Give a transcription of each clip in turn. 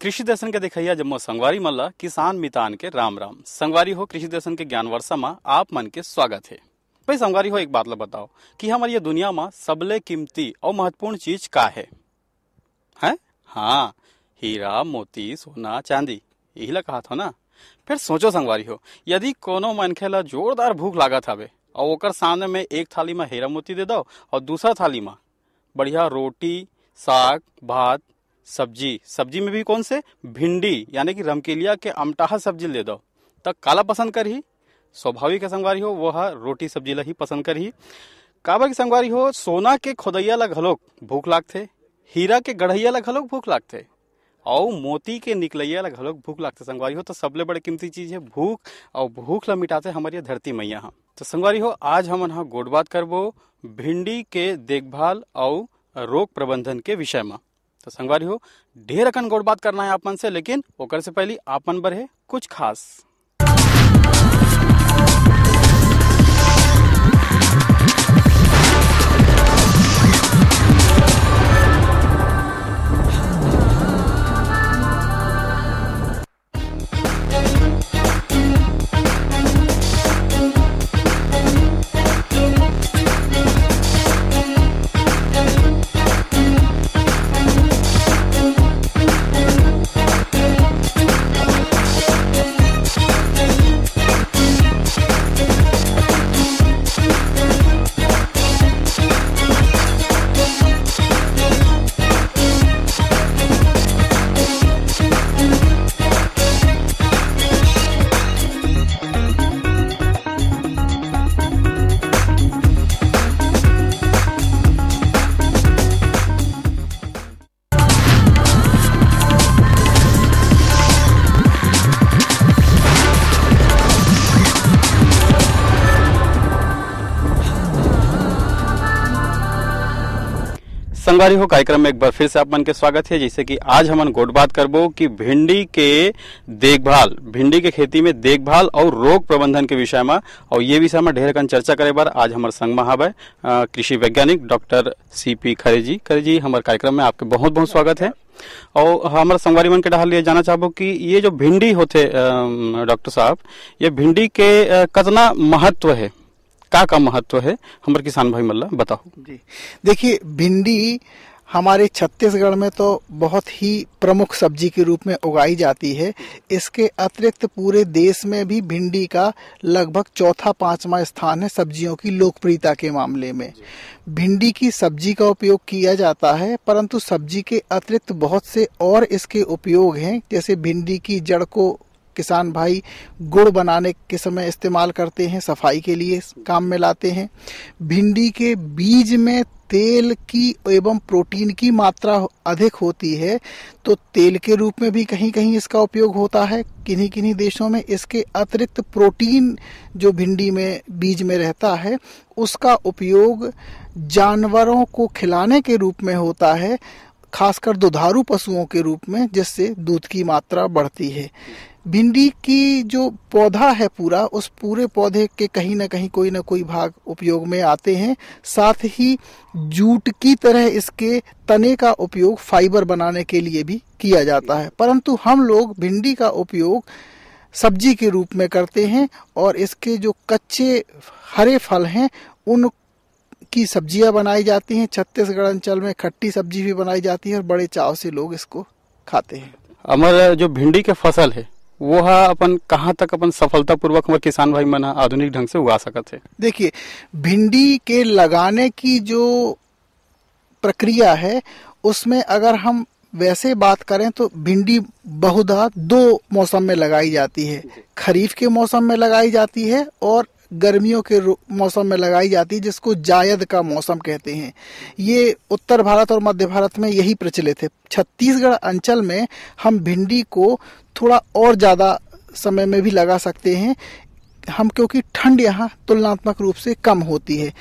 कृषि दर्शन के देखिया जब संगवारी मन ला किसान मितान के राम राम। संगवारी हो कृषि दर्शन के ज्ञान वर्षा में आप मन के स्वागत है। भाई संगवारी हो एक बात ला बताओ कि हमारी ये दुनिया में सबले कीमती और महत्वपूर्ण चीज का है? हाँ, हीरा मोती सोना चांदी, यही ला कहा था ना। फिर सोचो संगवारी हो, यदि कोनो मनखे ला जोरदार भूख लागत हवे और ओकर सामने में एक थाली में हीरा मोती दे दो और दूसरा थाली में बढ़िया रोटी साग भात सब्जी में भी कौन से भिंडी यानी कि रमकेलिया के अमटाहा सब्जी ले दो, तब काला पसंद कर ही? स्वाभाविक है संगवारी हो वह रोटी सब्जी ला ही पसंद कर ही। काबर की संगवारी हो सोना के खोदैया ला घलोक भूख लागथे, हीरा के गढ़ैया ला घलोक भूख लागथे और मोती के निकलैया ला घलोक भूख लागथे। संगवारी हो तो सबले बड़े कीमती चीज है भूख, और भूख ला मिटाते हमारी धरती मैया। हाँ तो संगवारी हो आज हम यहाँ गोड़ बात करबो भिंडी के देखभाल और रोग प्रबंधन के विषय में। तो संगवारी हो ढेर अकन गोड़ बात करना है आप मन से, लेकिन ओकर से पहले आपन बर है कुछ खास। संगवारी हो कार्यक्रम में एक बार फिर से आप मन के स्वागत है। जैसे कि आज हमन गोड़ बात करबो कि भिंडी के देखभाल, भिंडी के खेती में देखभाल और रोग प्रबंधन के विषय में, और ये विषय में ढेर कन चर्चा करे बार आज हमारे संग में हवे कृषि वैज्ञानिक डॉक्टर CP खरे जी। खरे जी हमारे कार्यक्रम में आपके बहुत बहुत स्वागत है। और हमारे संगवारी मन के डाल ये जाना चाहबो कि ये जो भिंडी होते डॉक्टर साहब, ये भिंडी के कितना महत्व है, का महत्व है हमारे किसान भाई मल्ला बताओ जी। देखिए भिंडी हमारे छत्तीसगढ़ में तो बहुत ही प्रमुख सब्जी के रूप में उगाई जाती है। इसके अतिरिक्त पूरे देश में भी भिंडी का लगभग चौथा पांचवा स्थान है सब्जियों की लोकप्रियता के मामले में। भिंडी की सब्जी का उपयोग किया जाता है, परंतु सब्जी के अतिरिक्त बहुत से और इसके उपयोग हैं। जैसे भिंडी की जड़ को किसान भाई गुड़ बनाने के समय इस्तेमाल करते हैं, सफाई के लिए काम में लाते हैं। भिंडी के बीज में तेल की एवं प्रोटीन की मात्रा अधिक होती है, तो तेल के रूप में भी कहीं कहीं इसका उपयोग होता है किन्हीं किन्हीं देशों में। इसके अतिरिक्त प्रोटीन जो भिंडी में बीज में रहता है उसका उपयोग जानवरों को खिलाने के रूप में होता है, खासकर दुधारू पशुओं के रूप में, जिससे दूध की मात्रा बढ़ती है। भिंडी की जो पौधा है पूरा, उस पूरे पौधे के कहीं ना कहीं कोई ना कोई भाग उपयोग में आते हैं। साथ ही जूट की तरह इसके तने का उपयोग फाइबर बनाने के लिए भी किया जाता है, परंतु हम लोग भिंडी का उपयोग सब्जी के रूप में करते हैं और इसके जो कच्चे हरे फल हैं उन की सब्जियां बनाई जाती हैं। छत्तीसगढ़ अंचल में खट्टी सब्जी भी बनाई जाती है और बड़े चाव से लोग इसको खाते हैं। हमारे जो भिंडी के फसल है वो अपन कहाँ तक अपन सफलता पूर्वक हमारे किसान भाई मन आधुनिक ढंग से उगा सकते हैं? देखिए भिंडी के लगाने की जो प्रक्रिया है उसमें अगर हम वैसे बात करें तो भिंडी बहुधा 2 मौसम में लगाई जाती है। खरीफ के मौसम में लगाई जाती है और गर्मियों के मौसम में लगाई जाती है, जिसको जायद का मौसम कहते हैं। ये उत्तर भारत और मध्य भारत में यही प्रचलित है। छत्तीसगढ़ अंचल में हम भिंडी को थोड़ा और ज्यादा समय में भी लगा सकते हैं हम, क्योंकि ठंड यहाँ तुलनात्मक रूप से कम होती है।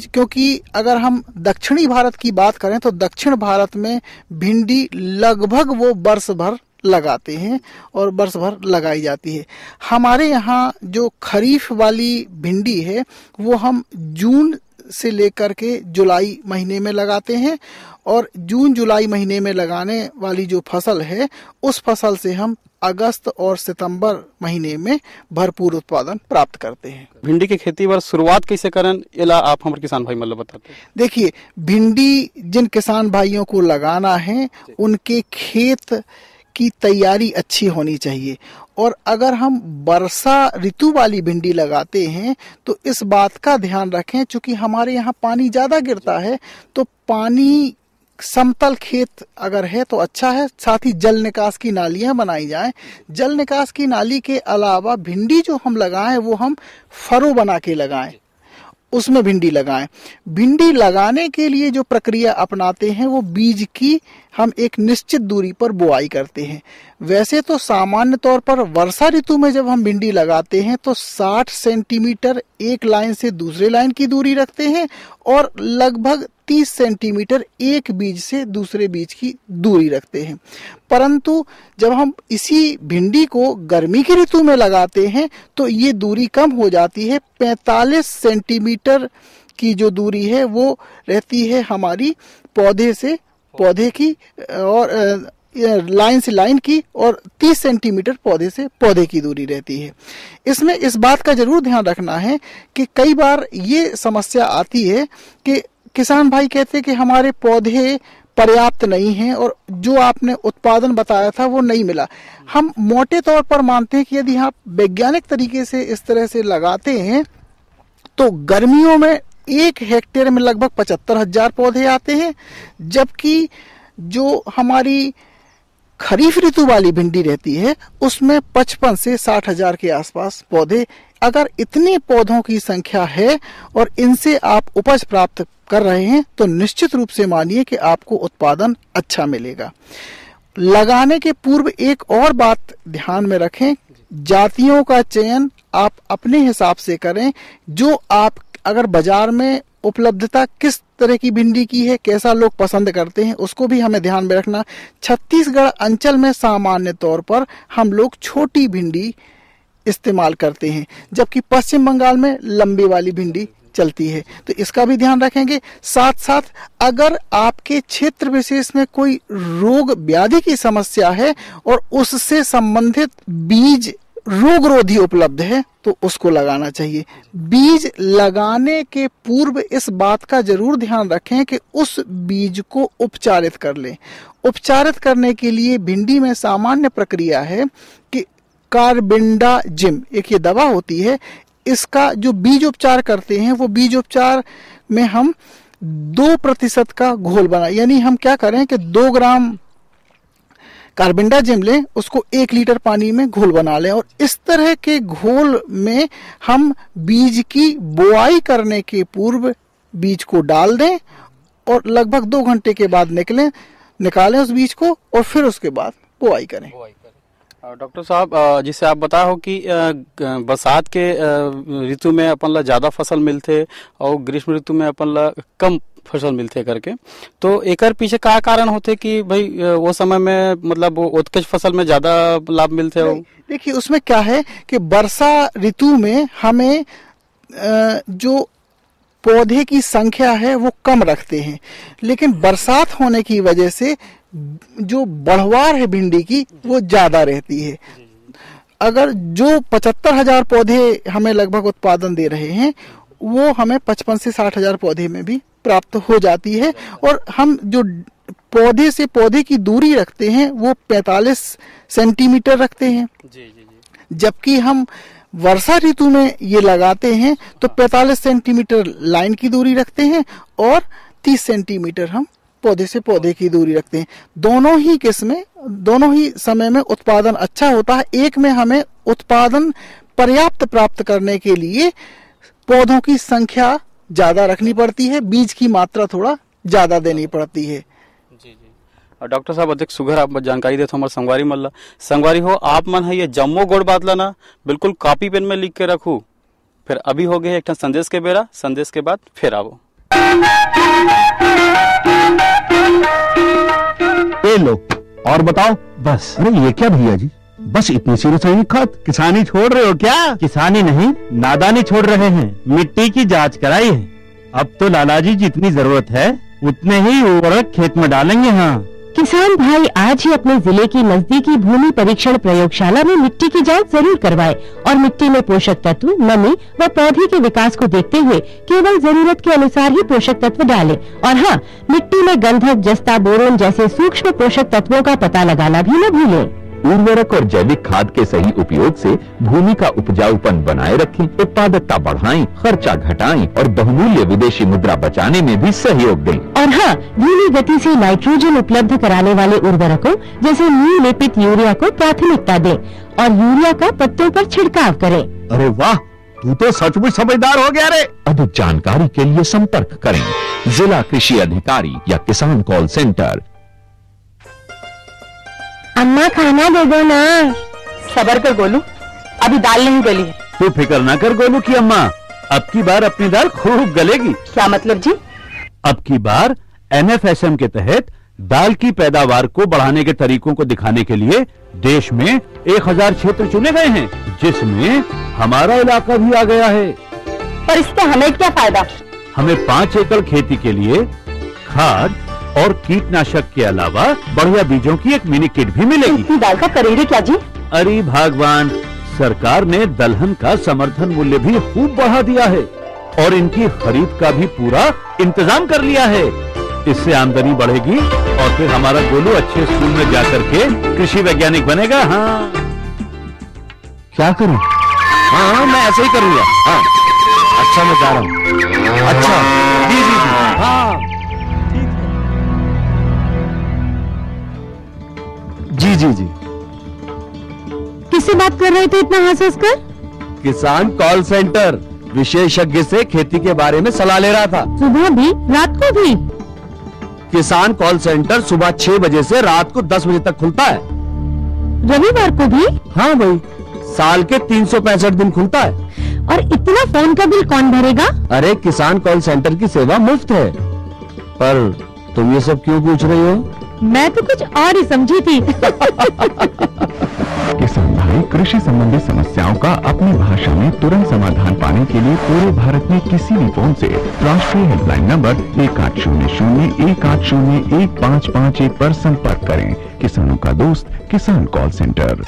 क्योंकि अगर हम दक्षिणी भारत की बात करें तो दक्षिण भारत में भिंडी लगभग वो वर्ष भर लगाते हैं और वर्ष भर लगाई जाती है। हमारे यहाँ जो खरीफ वाली भिंडी है वो हम जून से लेकर के जुलाई महीने में लगाते हैं और जून जुलाई महीने में लगाने वाली जो फसल है उस फसल से हम अगस्त और सितंबर महीने में भरपूर उत्पादन प्राप्त करते हैं। भिंडी की खेती पर शुरुआत कैसे करें एला आप हमारे किसान भाई मतलब बताते हैं। देखिए, भिंडी जिन किसान भाइयों को लगाना है उनके खेत की तैयारी अच्छी होनी चाहिए और अगर हम वर्षा ऋतु वाली भिंडी लगाते हैं तो इस बात का ध्यान रखें, चूंकि हमारे यहाँ पानी ज्यादा गिरता है तो पानी समतल खेत अगर है तो अच्छा है, साथ ही जल निकास की नालियां बनाई जाएं। जल निकास की नाली के अलावा भिंडी जो हम लगाएं वो हम फरो बना के लगाएं, उसमें भिंडी लगाएं। भिंडी लगाने के लिए जो प्रक्रिया अपनाते हैं वो बीज की हम एक निश्चित दूरी पर बुआई करते हैं। वैसे तो सामान्य तौर पर वर्षा ऋतु में जब हम भिंडी लगाते हैं तो 60 सेंटीमीटर एक लाइन से दूसरे लाइन की दूरी रखते हैं और लगभग 30 सेंटीमीटर एक बीज से दूसरे बीज की दूरी रखते हैं। परंतु जब हम इसी भिंडी को गर्मी की ऋतु में लगाते हैं तो ये दूरी कम हो जाती है। 45 सेंटीमीटर की जो दूरी है वो रहती है हमारी पौधे की और लाइन से लाइन की, और 30 सेंटीमीटर पौधे से पौधे की दूरी रहती है। इसमें इस बात का जरूर ध्यान रखना है कि कई बार ये समस्या आती है कि किसान भाई कहते हैं कि हमारे पौधे पर्याप्त नहीं हैं और जो आपने उत्पादन बताया था वो नहीं मिला। हम मोटे तौर पर मानते हैं कि यदि आप वैज्ञानिक तरीके से इस तरह से लगाते हैं तो गर्मियों में 1 हेक्टेयर में लगभग 75,000 पौधे आते हैं, जबकि जो हमारी खरीफ ऋतु वाली भिंडी रहती है उसमें 55 से 60,000 के आसपास पौधे। अगर इतने पौधों की संख्या है और इनसे आप उपज प्राप्त कर रहे हैं तो निश्चित रूप से मानिए कि आपको उत्पादन अच्छा मिलेगा। लगाने के पूर्व एक और बात ध्यान में रखें, जातियों का चयन आप अपने हिसाब से करें। जो आप अगर बाजार में उपलब्धता किस तरह की भिंडी की है, कैसा लोग पसंद करते हैं, उसको भी हमें ध्यान में रखना। छत्तीसगढ़ अंचल में सामान्य तौर पर हम लोग छोटी भिंडी इस्तेमाल करते हैं, जबकि पश्चिम बंगाल में लंबी वाली भिंडी चलती है, तो इसका भी ध्यान रखेंगे। साथ साथ अगर आपके क्षेत्र विशेष में कोई रोग व्याधि की समस्या है और उससे संबंधित बीज रोगरोधी उपलब्ध है तो उसको लगाना चाहिए। बीज लगाने के पूर्व इस बात का जरूर ध्यान रखें कि उस बीज को उपचारित कर लें। उपचारित करने के लिए भिंडी में सामान्य प्रक्रिया है कि कार्बिंडाजिम एक ये दवा होती है, इसका जो बीज उपचार करते हैं वो बीज उपचार में हम 2% का घोल बना, यानी हम क्या करें कि 2 ग्राम कार्बिंडाजिम लें, उसको 1 लीटर पानी में घोल बना लें और इस तरह के घोल में हम बीज की बुआई करने के पूर्व बीज को डाल दें और लगभग 2 घंटे के बाद निकालें उस बीज को और फिर उसके बाद बुआई करें। डॉक्टर साहब, जिसे आप बताए हो कि बरसात के ऋतु में अपन ला ज्यादा फसल मिलते और ग्रीष्म ऋतु में अपन ला कम फसल मिलते करके, तो एकर पीछे क्या कारण होते कि भाई वो समय में मतलब उत्कृष्ट फसल में ज्यादा लाभ मिलते हो? देखिए, उसमें क्या है कि वर्षा ऋतु में हमें जो पौधे की संख्या है वो कम रखते हैं, लेकिन बरसात होने की वजह से जो बढ़वार है भिंडी की वो ज्यादा रहती है। अगर जो 75,000 पौधे हमें लगभग उत्पादन दे रहे हैं वो हमें 55 से 60,000 पौधे में भी प्राप्त हो जाती है। और हम जो पौधे से पौधे की दूरी रखते हैं वो 45 सेंटीमीटर रखते हैं, जबकि हम वर्षा ऋतु में ये लगाते हैं तो 45 सेंटीमीटर लाइन की दूरी रखते हैं और 30 सेंटीमीटर हम पौधे से पौधे की दूरी रखते हैं। दोनों ही किस्में दोनों ही समय में उत्पादन अच्छा होता है। एक में हमें उत्पादन पर्याप्त प्राप्त करने के लिए पौधों की संख्या ज्यादा रखनी पड़ती है, बीज की मात्रा थोड़ा ज्यादा देनी पड़ती है। जी। और डॉक्टर साहब, अधिक सुगर आप जानकारी देते हमारे संगवारी मल्ला संगवारी हो आप मन है ये जम्मो गोड़ बात लाना बिल्कुल कॉपी पेन में लिख के रखू। फिर अभी हो गए एक संदेश के बेरा, संदेश के बाद फिर आओ। ये लो और बताओ। बस। अरे ये क्या भैया जी, बस इतनी सी रासायनिक खाद? किसानी छोड़ रहे हो क्या? किसानी नहीं, नादानी छोड़ रहे हैं। मिट्टी की जांच कराई है, अब तो लालाजी जितनी जरूरत है उतने ही उर्वरक खेत में डालेंगे। हाँ, किसान भाई आज ही अपने जिले की नजदीकी भूमि परीक्षण प्रयोगशाला में मिट्टी की जांच जरूर करवाएं और मिट्टी में पोषक तत्व, नमी व पौधे के विकास को देखते हुए केवल जरूरत के अनुसार ही पोषक तत्व डालें। और हाँ, मिट्टी में गंधक, जस्ता, बोरोन जैसे सूक्ष्म पोषक तत्वों का पता लगाना भी न भूलें। उर्वरक और जैविक खाद के सही उपयोग से भूमि का उपजाऊपन बनाए रखें, उत्पादकता बढ़ाएं, खर्चा घटाएं और बहुमूल्य विदेशी मुद्रा बचाने में भी सहयोग दें। और हाँ, धीमी गति से नाइट्रोजन उपलब्ध कराने वाले उर्वरकों जैसे नीम लेपित यूरिया को प्राथमिकता दें और यूरिया का पत्तों पर छिड़काव करें। अरे वाह, तू तो सचमुच समझदार हो गया रे। अधिक जानकारी के लिए संपर्क करें जिला कृषि अधिकारी या किसान कॉल सेंटर। अम्मा खाना दे दो ना। सबर कर गोलू, अभी दाल नहीं गली है। तू फिक्र ना कर गोलू की अम्मा, अब की बार अपनी दाल खूब गलेगी। क्या मतलब जी? अब की बार NFSM के तहत दाल की पैदावार को बढ़ाने के तरीकों को दिखाने के लिए देश में 1000 क्षेत्र चुने गए हैं, जिसमें हमारा इलाका भी आ गया है। पर इससे हमें क्या फायदा? हमें 5 एकड़ खेती के लिए खाद और कीटनाशक के अलावा बढ़िया बीजों की एक मिनी किट भी मिलेगी। इतनी दाल का करेंगे क्या जी? अरे भगवान, सरकार ने दलहन का समर्थन मूल्य भी खूब बढ़ा दिया है और इनकी खरीद का भी पूरा इंतजाम कर लिया है। इससे आमदनी बढ़ेगी और फिर हमारा गोलू अच्छे स्कूल में जाकर के कृषि वैज्ञानिक बनेगा। हाँ, क्या करूं? हाँ, मैं ऐसे ही करूंगा। हाँ, अच्छा, मैं जा रहा हूँ। अच्छा, जी जी जी, हाँ जी जी जी। किससे बात कर रहे थे इतना हंस कर? किसान कॉल सेंटर विशेषज्ञ से खेती के बारे में सलाह ले रहा था। सुबह भी, रात को भी? किसान कॉल सेंटर सुबह 6 बजे से रात को 10 बजे तक खुलता है। रविवार को भी? हाँ भाई, साल के 365 दिन खुलता है। और इतना फोन का बिल कौन भरेगा? अरे, किसान कॉल सेंटर की सेवा मुफ्त है। पर तुम ये सब क्यों पूछ रही हो? मैं तो कुछ और ही समझी थी। किसान भाई कृषि संबंधी समस्याओं का अपनी भाषा में तुरंत समाधान पाने के लिए पूरे भारत में किसी भी फोन से राष्ट्रीय हेल्पलाइन नंबर 1800-1801-551 पर संपर्क करें। किसानों का दोस्त किसान कॉल सेंटर।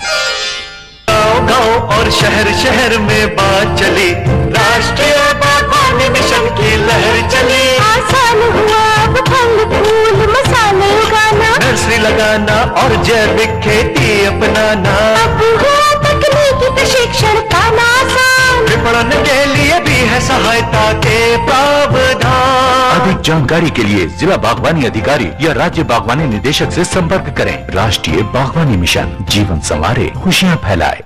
गांव और शहर शहर में बात चली, राष्ट्रीय बागवानी मिशन की लहर चली। आसान हुआ अब फल फूल मसाले उगाना, नर्सरी लगाना और जैविक खेती अपनाना। अब हुआ तकनीकी प्रशिक्षण पाना आसान, विपणन के लिए भी है सहायता के प्रावधान। अधिक जानकारी के लिए जिला बागवानी अधिकारी या राज्य बागवानी निदेशक से संपर्क करें। राष्ट्रीय बागवानी मिशन, जीवन संवारे, खुशियाँ फैलाए।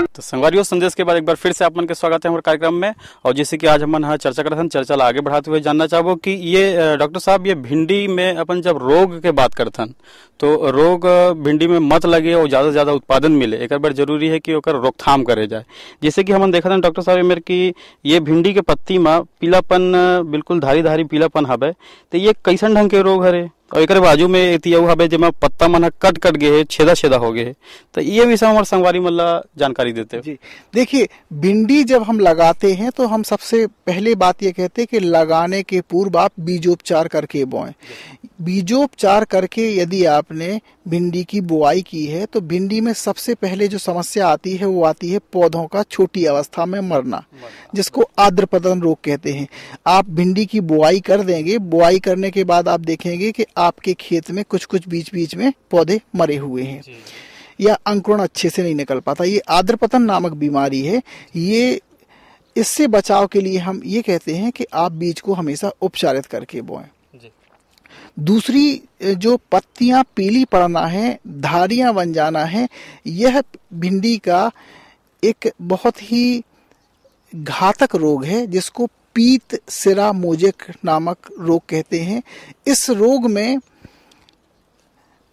तो संगवारियों, संदेश के बाद एक बार फिर से आप मन के स्वागत है हमारे कार्यक्रम में। और जैसे कि आज हम चर्चा करते हैं, चर्चा आगे बढ़ाते हुए जानना चाहबो कि ये डॉक्टर साहब, ये भिंडी में अपन जब रोग के बात करते हैं तो रोग भिंडी में मत लगे और ज्यादा से ज्यादा उत्पादन मिले, एक बार जरूरी है कि ओकर रोकथाम करे जाए। जैसे कि हम देखा था डॉक्टर साहब मेरे की ये भिंडी के पत्ती में पीलापन, बिल्कुल धारी धारी पीलापन हवे, तो ये कैसन ढंग के रोग हरे? और एक बाजू में एतियऊ हवे जेमा पत्ता मन कट कट गए, छेदा छेदा हो गए, तो ये विषय हमारे संगवारी मल्ला जानकारी देते हैं। जी देखिए, भिंडी जब हम लगाते हैं तो हम सबसे पहले बात ये कहते हैं कि लगाने के पूर्व आप बीजोपचार करके बोएं। बीजोपचार करके यदि आपने भिंडी की बुआई की है तो भिंडी में सबसे पहले जो समस्या आती है वो आती है पौधों का छोटी अवस्था में मरना, जिसको आर्द्रपतन रोग कहते हैं। आप भिंडी की बुआई कर देंगे, बुआई करने के बाद आप देखेंगे कि आपके खेत में कुछ कुछ बीच बीच में पौधे मरे हुए हैं या अंकुरण अच्छे से नहीं निकल पाता। ये आर्द्रपतन नामक बीमारी है। ये इससे बचाव के लिए हम ये कहते हैं कि आप बीज को हमेशा उपचारित करके बोएं। दूसरी, जो पत्तियां पीली पड़ना है, धारियां बन जाना है, यह भिंडी का एक बहुत ही घातक रोग है जिसको पीत सिरा मोजेक नामक रोग कहते हैं। इस रोग में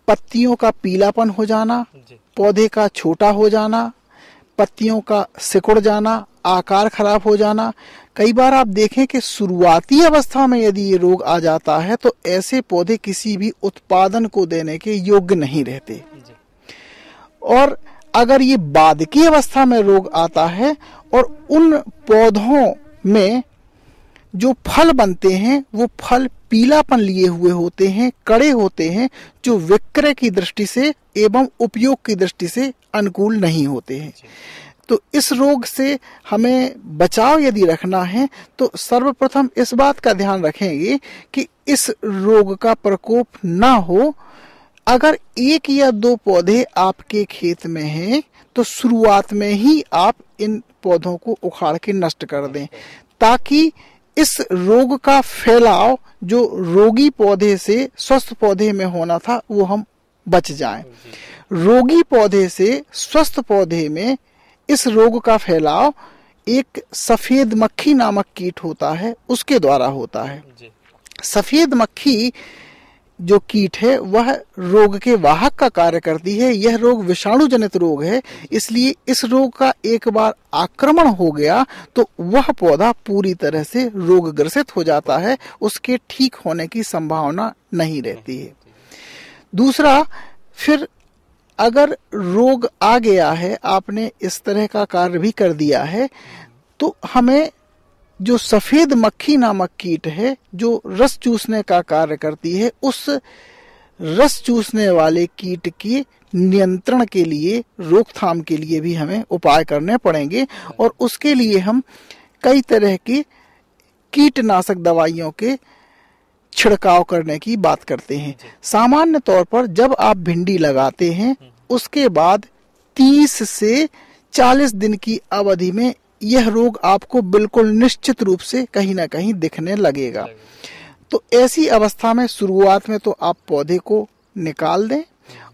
पत्तियों का पीलापन हो जाना, पौधे का छोटा हो जाना, पत्तियों का सिकुड़ जाना, आकार खराब हो जाना। कई बार आप देखें कि शुरुआती अवस्था में यदि ये रोग आ जाता है तो ऐसे पौधे किसी भी उत्पादन को देने के योग्य नहीं रहते। और अगर ये बाद की अवस्था में रोग आता है और उन पौधों में जो फल बनते हैं वो फल पीलापन लिए हुए होते हैं, कड़े होते हैं, जो विक्रय की दृष्टि से एवं उपयोग की दृष्टि से अनुकूल नहीं होते हैं। तो इस रोग से हमें बचाव यदि रखना है तो सर्वप्रथम इस बात का ध्यान रखेंगे कि इस रोग का प्रकोप ना हो। अगर 1 या 2 पौधे आपके खेत में हैं तो शुरुआत में ही आप इन पौधों को उखाड़ के नष्ट कर दें, ताकि इस रोग का फैलाव जो रोगी पौधे से स्वस्थ पौधे में होना था वो हम बच जाएं। रोगी पौधे से स्वस्थ पौधे में इस रोग का फैलाव एक सफेद मक्खी नामक कीट होता है, उसके द्वारा होता है। सफेद मक्खी जो कीट है वह रोग के वाहक का कार्य करती है। यह रोग विषाणु जनित रोग है, इसलिए इस रोग का एक बार आक्रमण हो गया तो वह पौधा पूरी तरह से रोग ग्रसित हो जाता है, उसके ठीक होने की संभावना नहीं रहती है। दूसरा, फिर अगर रोग आ गया है, आपने इस तरह का कार्य भी कर दिया है, तो हमें जो सफेद मक्खी नामक कीट है जो रस चूसने का कार्य करती है, उस रस चूसने वाले कीट के नियंत्रण के लिए, रोकथाम के लिए भी हमें उपाय करने पड़ेंगे और उसके लिए हम कई तरह की कीटनाशक दवाइयों के छिड़काव करने की बात करते हैं। सामान्य तौर पर जब आप भिंडी लगाते हैं उसके बाद 30 से 40 दिन की अवधि में यह रोग आपको बिल्कुल निश्चित रूप से कहीं ना कहीं दिखने लगेगा। तो ऐसी अवस्था में शुरुआत में तो आप पौधे को निकाल दें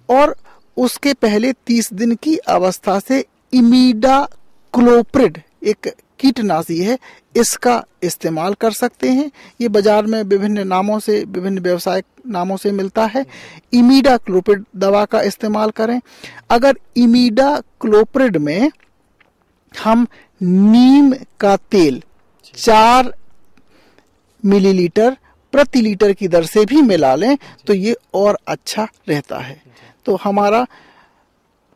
और उसके पहले 30 दिन की अवस्था से इमीडाक्लोप्रिड एक कीटनाशी है, इसका इस्तेमाल कर सकते हैं। ये बाजार में विभिन्न नामों से, विभिन्न व्यावसायिक नामों से मिलता है। इमीडाक्लोप्रिड दवा का इस्तेमाल करें। अगर इमीडाक्लोप्रिड में हम नीम का तेल 4 मिलीलीटर प्रति लीटर की दर से भी मिला लें तो ये और अच्छा रहता है। तो हमारा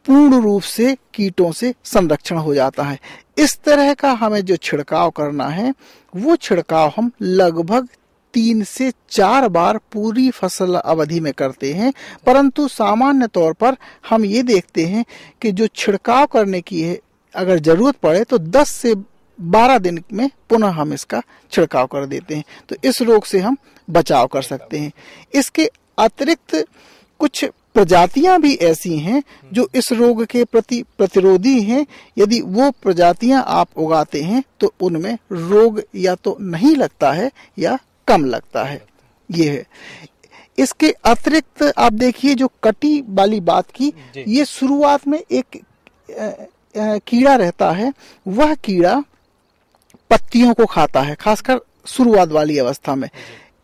पूर्ण रूप से कीटों से संरक्षण हो जाता है। इस तरह का हमें जो छिड़काव करना है वो छिड़काव हम लगभग 3 से 4 बार पूरी फसल अवधि में करते हैं, परंतु सामान्य तौर पर हम ये देखते हैं कि जो छिड़काव करने की है अगर जरूरत पड़े तो 10 से 12 दिन में पुनः हम इसका छिड़काव कर देते हैं। तो इस रोग से हम बचाव कर सकते हैं। इसके अतिरिक्त कुछ प्रजातियां भी ऐसी हैं जो इस रोग के प्रति प्रतिरोधी हैं। यदि वो प्रजातियां आप उगाते हैं तो उनमें रोग या तो नहीं लगता है या कम लगता है। ये है। इसके अतिरिक्त आप देखिए जो कटी वाली बात की, ये शुरुआत में एक कीड़ा रहता है, वह कीड़ा पत्तियों को खाता है, खासकर शुरुआत वाली अवस्था में।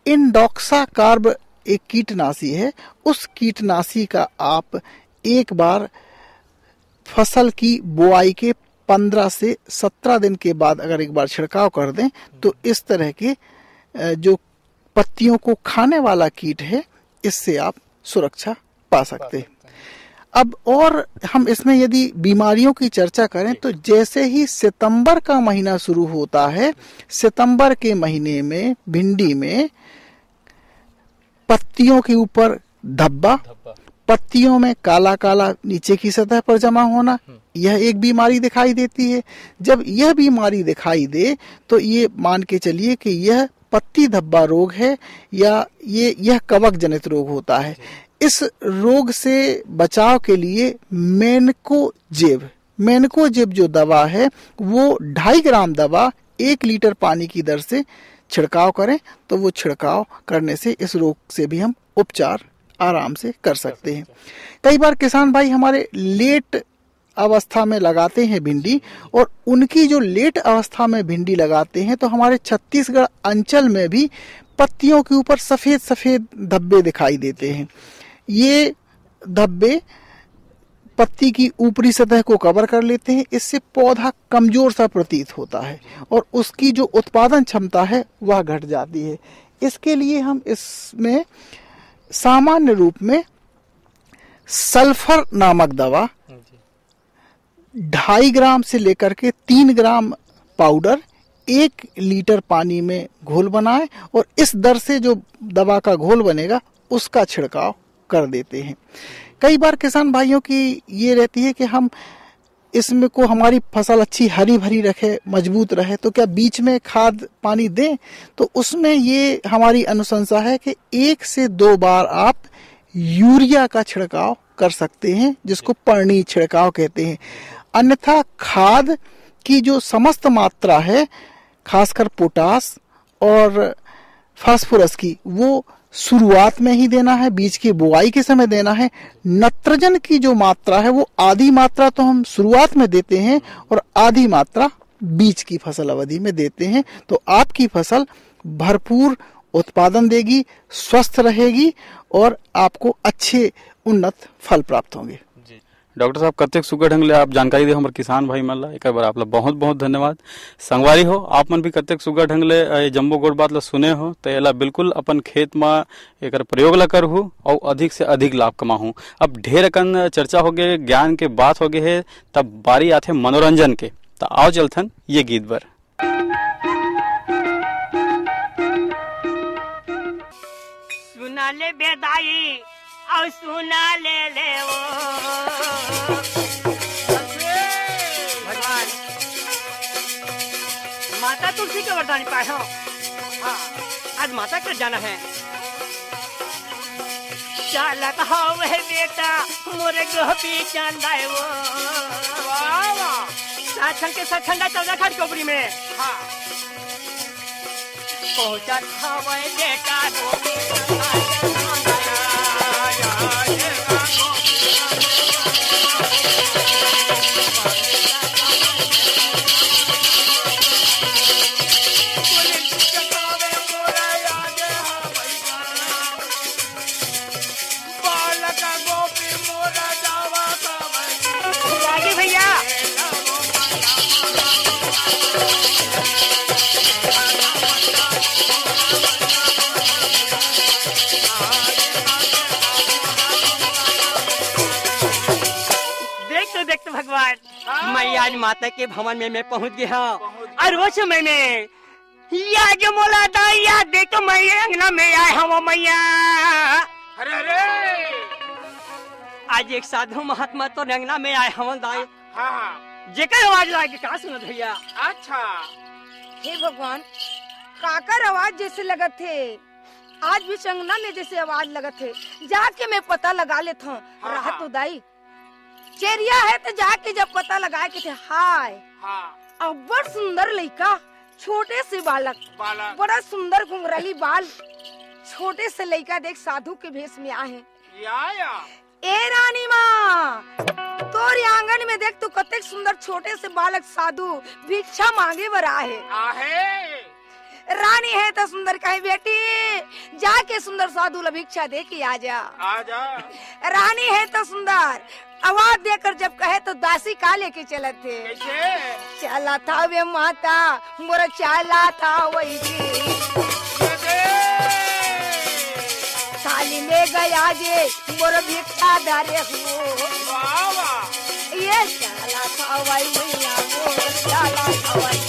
इंडोक्साकार्ब एक कीटनाशी है, उस कीटनाशी का आप एक बार फसल की बुआई के 15 से 17 दिन के बाद अगर एक बार छिड़काव कर दें तो इस तरह के जो पत्तियों को खाने वाला कीट है इससे आप सुरक्षा पा सकते हैं। अब और हम इसमें यदि बीमारियों की चर्चा करें तो जैसे ही सितंबर का महीना शुरू होता है, सितंबर के महीने में भिंडी में पत्तियों के ऊपर धब्बा, पत्तियों में काला काला नीचे की सतह पर जमा होना, यह एक बीमारी दिखाई देती है। जब यह बीमारी दिखाई दे तो ये मान के चलिए कि यह पत्ती धब्बा रोग है या यह कवक जनित रोग होता है। इस रोग से बचाव के लिए मेनकोजेब जो दवा है वो 2.5 ग्राम दवा 1 लीटर पानी की दर से छिड़काव करें तो वो छिड़काव करने से इस रोग से भी हम उपचार आराम से कर सकते हैं। कई बार किसान भाई हमारे लेट अवस्था में लगाते हैं भिंडी, और उनकी जो लेट अवस्था में भिंडी लगाते हैं तो हमारे छत्तीसगढ़ अंचल में भी पत्तियों के ऊपर सफेद सफेद धब्बे दिखाई देते हैं। ये धब्बे पत्ती की ऊपरी सतह को कवर कर लेते हैं, इससे पौधा कमजोर सा प्रतीत होता है और उसकी जो उत्पादन क्षमता है वह घट जाती है। इसके लिए हम इसमें सामान्य रूप में सल्फर नामक दवा 2.5 ग्राम से लेकर के 3 ग्राम पाउडर 1 लीटर पानी में घोल बनाए और इस दर से जो दवा का घोल बनेगा उसका छिड़काव कर देते हैं। कई बार किसान भाइयों की ये रहती है कि हम इसमें को हमारी फसल अच्छी हरी भरी रखे, मजबूत रहे, तो क्या बीच में खाद पानी दें? तो उसमें ये हमारी अनुशंसा है कि 1 से 2 बार आप यूरिया का छिड़काव कर सकते हैं, जिसको पर्णी छिड़काव कहते हैं। अन्यथा खाद की जो समस्त मात्रा है, खासकर पोटास और फास्फोरस की, वो शुरुआत में ही देना है, बीज की बुआई के समय देना है। नत्रजन की जो मात्रा है वो आधी मात्रा तो हम शुरुआत में देते हैं और आधी मात्रा बीज की फसल अवधि में देते हैं। तो आपकी फसल भरपूर उत्पादन देगी, स्वस्थ रहेगी और आपको अच्छे उन्नत फल प्राप्त होंगे। डॉक्टर साहब कतेक सुगर ढंग ले आप जानकारी दे हमर किसान भाई मन ला, एक बार आप ला बहुत बहुत धन्यवाद। संगवारी हो, आप मन भी कतेक सुगर ढंग ले जम्बो गोड़ बात ला सुने हो, तो एला बिल्कुल अपन खेत में एक प्रयोग ला करहु और अधिक से अधिक लाभ कमाहू। अब ढेर अकन चर्चा हो गए, ज्ञान के बात हो गए है, तब बारी आथे मनोरंजन के। तो आओ चलथन ये गीत बर। सुना ले बेदाई और सुना ले वो भगवान माता तुलसी के वरदान पाए हो। हाँ, आज माता कर जाना है। चालक हो वह बेटा मोरे गोपी चांदाए वो साछन के सखंडा 14 खड़ कोपरी में। हाँ, पहुंचा था वह बेटा गोपी मैं आज माता के भवन में मैं पहुंच गया और वो समय में या जो मोला था या देखो मैं अंगना में आया हूँ मैया। अरे आज एक साधु महात्मा तो अंगना में आए हवन दाई। हाँ, जेकर आवाज लागे का सुनो भैया। अच्छा, हे भगवान, काकर आवाज जैसे लगत थे, आज भी अंगना में जैसे आवाज लगत थे। जाके मैं पता लगा लेता हूँ। राहत तो दाई चेरिया है तो जाके जब पता लगाए कि थे हाय। हाँ, अब बड़ सुंदर लड़का, छोटे से बालक, बड़ा सुंदर घुंघराली बाल, छोटे से लड़का देख साधु के भेष में आए हैं। ए रानी माँ, तोरी आंगन में देख तू कतेक सुंदर छोटे से बालक साधु भिक्षा मांगे बर आहे। रानी है तो सुंदर कहे बेटी जाके सुंदर साधु ला भिक्षा दे के आ जा। रानी है तो सुंदर आवाज देकर जब कहे तो दासी का लेके चले थे। चला था वे माता मोरा चला था वही थाली में गया जे मोरा भिक्षा दारे हो। ये चला था वही चला था वही।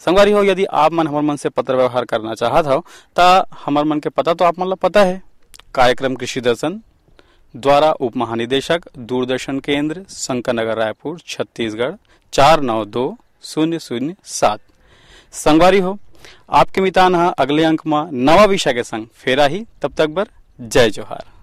संगवारी हो, यदि आप मन हमार मन से पत्र व्यवहार करना चाहत हो ता हमार मन के पता तो आप मन ला पता है। कार्यक्रम कृषि दर्शन द्वारा उप महानिदेशक दूरदर्शन केंद्र शंकर नगर रायपुर छत्तीसगढ़ 492007। संगवारी हो, आपके मितान अगले अंक में नवा विषय के संग फेरा ही, तब तक बर जय जोहार।